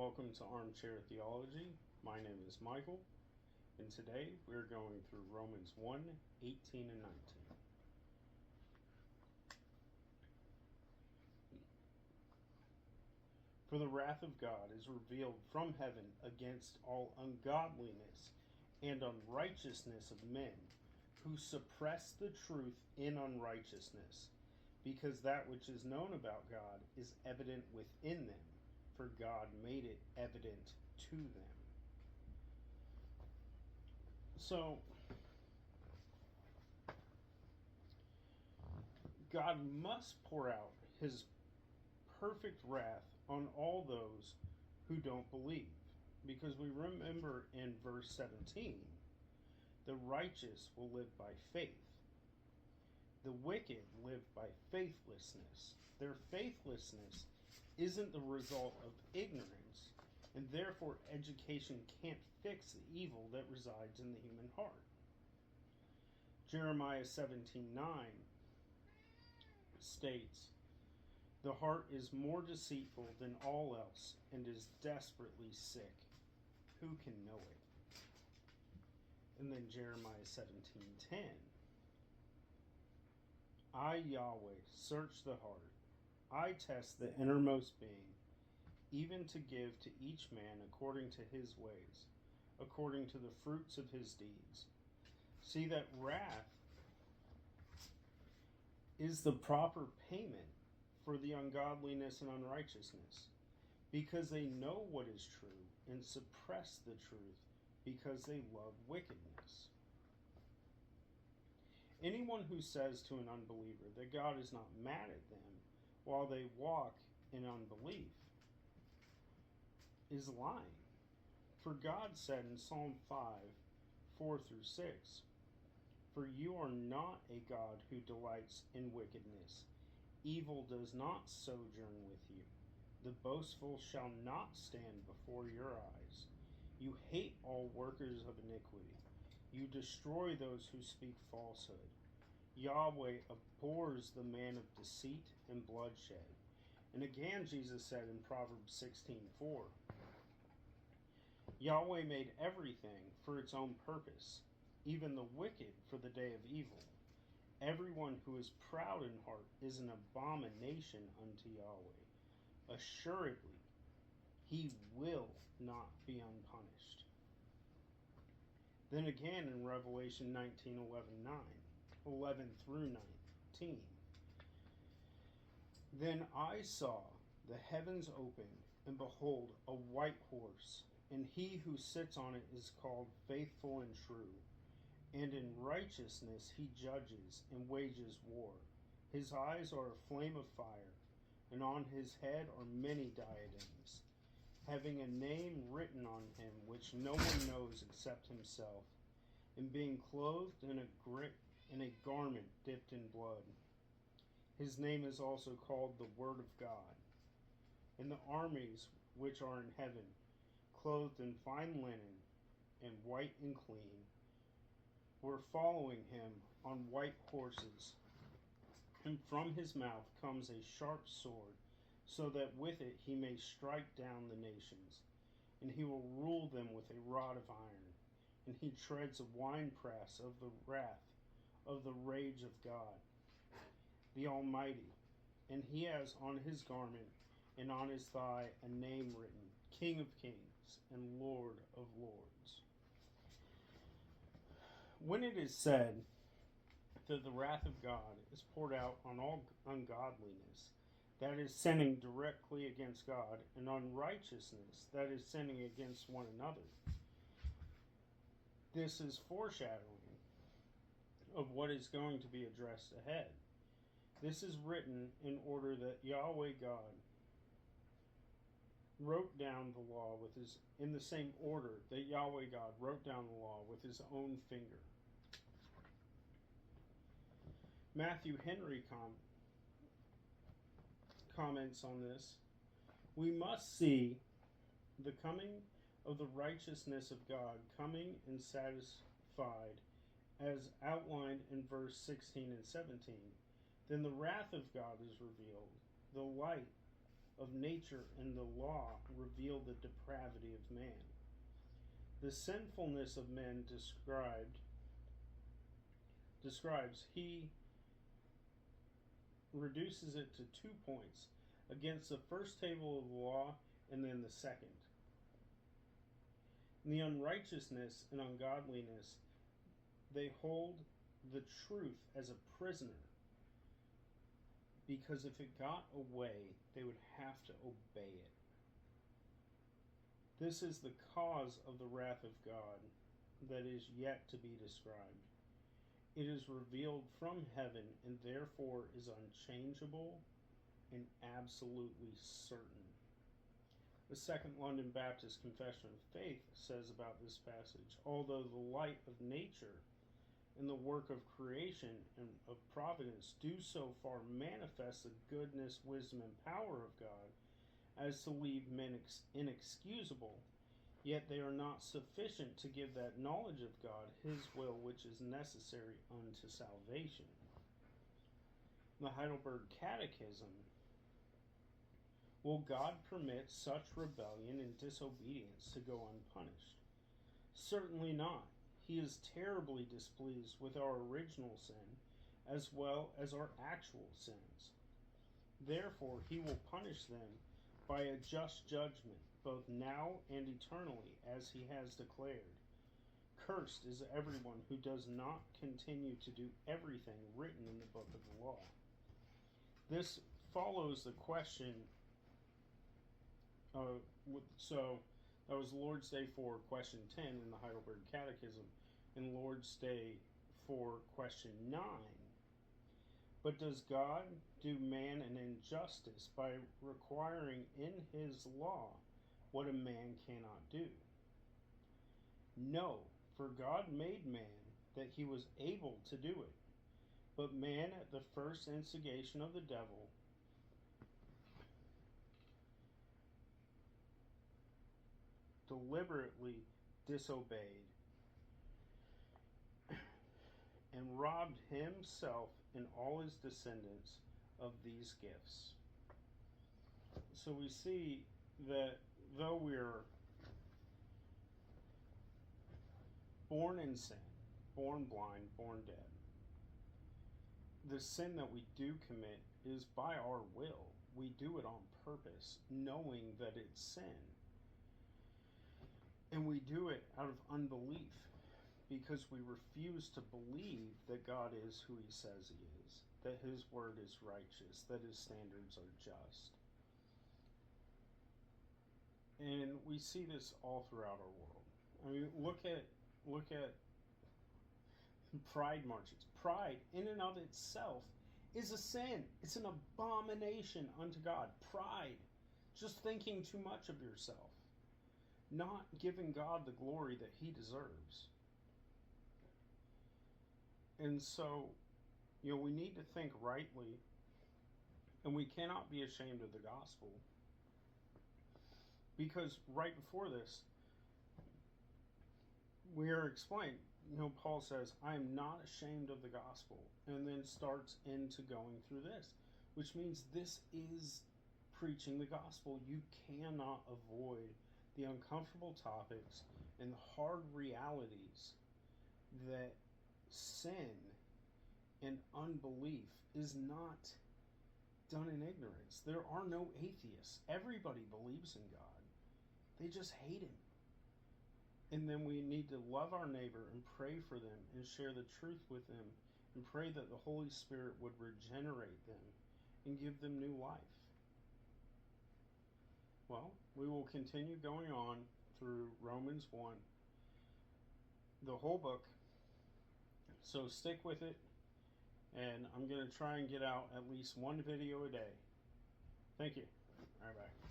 Welcome to Armchair Theology. My name is Michael, and today we're going through Romans 1:18 and 19. For the wrath of God is revealed from heaven against all ungodliness and unrighteousness of men, who suppress the truth in unrighteousness, because that which is known about God is evident within them, for God made it evident to them. So, God must pour out his perfect wrath on all those who don't believe. Because we remember in verse 17, the righteous will live by faith. The wicked live by faithlessness. Their faithlessness isn't the result of ignorance, and therefore education can't fix the evil that resides in the human heart. Jeremiah 17:9 states, "The heart is more deceitful than all else and is desperately sick. Who can know it?" And then Jeremiah 17:10, "I, Yahweh, search the heart. I test the innermost being, even to give to each man according to his ways, according to the fruits of his deeds." See that wrath is the proper payment for the ungodliness and unrighteousness, because they know what is true and suppress the truth because they love wickedness. Anyone who says to an unbeliever that God is not mad at them while they walk in unbelief is lying. For God said in Psalm 5:4-6, "For you are not a God who delights in wickedness. Evil does not sojourn with you. The boastful shall not stand before your eyes. You hate all workers of iniquity. You destroy those who speak falsehood. Yahweh abhors the man of deceit and bloodshed." And again, Jesus said in Proverbs 16:4, "Yahweh made everything for its own purpose, even the wicked for the day of evil. Everyone who is proud in heart is an abomination unto Yahweh. Assuredly, he will not be unpunished." Then again in Revelation 19:11 through 19, "Then I saw the heavens opened, and behold, a white horse, and he who sits on it is called Faithful and True, and in righteousness he judges and wages war. His eyes are a flame of fire, and on his head are many diadems, having a name written on him which no one knows except himself, and being clothed in a garment dipped in blood. His name is also called the Word of God. And the armies which are in heaven, clothed in fine linen and white and clean, were following him on white horses, and from his mouth comes a sharp sword, so that with it he may strike down the nations, and he will rule them with a rod of iron, and he treads a winepress of the wrath of the rage of God, the Almighty. And he has on his garment and on his thigh a name written, King of Kings and Lord of Lords." When it is said that the wrath of God is poured out on all ungodliness, that is sinning directly against God, and unrighteousness, that is sinning against one another, this is foreshadowing of what is going to be addressed ahead. This is written in order that Yahweh God wrote down the law in the same order that Yahweh God wrote down the law with his own finger. Matthew Henry comments on this. "We must see the coming of the righteousness of God coming and satisfied as outlined in verse 16 and 17. Then the wrath of God is revealed, the light of nature and the law reveal the depravity of man. The sinfulness of men describes he reduces it to 2 points against the first table of the law and then the second. In the unrighteousness and ungodliness, they hold the truth as a prisoner, because if it got away, they would have to obey it. This is the cause of the wrath of God that is yet to be described. It is revealed from heaven and therefore is unchangeable and absolutely certain. The Second London Baptist Confession of Faith says about this passage, although the light of nature and the work of creation and of providence do so far manifest the goodness, wisdom, and power of God as to leave men inexcusable, yet they are not sufficient to give that knowledge of God, his will, which is necessary unto salvation. The Heidelberg Catechism: will God permit such rebellion and disobedience to go unpunished? Certainly not. He is terribly displeased with our original sin as well as our actual sins. Therefore, he will punish them by a just judgment, both now and eternally, as he has declared. Cursed is everyone who does not continue to do everything written in the book of the law. This follows the question. So that was Lord's Day for question 10 in the Heidelberg Catechism, and Lord's Day for question 9. But does God do man an injustice by requiring in his law what a man cannot do? No, for God made man that he was able to do it. But man, at the first instigation of the devil, deliberately disobeyed and robbed himself and all his descendants of these gifts. So we see that though we're born in sin, born blind, born dead, the sin that we do commit is by our will. We do it on purpose, knowing that it's sin. And we do it out of unbelief, because we refuse to believe that God is who he says he is, that his word is righteous, that his standards are just. And we see this all throughout our world. I mean, look at pride marches. Pride in and of itself is a sin. It's an abomination unto God. Pride, just thinking too much of yourself, not giving God the glory that he deserves. And so, we need to think rightly, and we cannot be ashamed of the gospel. Because right before this, we are explained, Paul says, I am not ashamed of the gospel, and then starts into going through this, which means this is preaching the gospel. You cannot avoid the uncomfortable topics and the hard realities that sin and unbelief is not done in ignorance. There are no atheists. Everybody believes in God. They just hate him. And then we need to love our neighbor and pray for them and share the truth with them and pray that the Holy Spirit would regenerate them and give them new life. Well, we will continue going on through Romans 1, the whole book. So stick with it, and I'm going to try and get out at least one video a day. Thank you. All right, bye.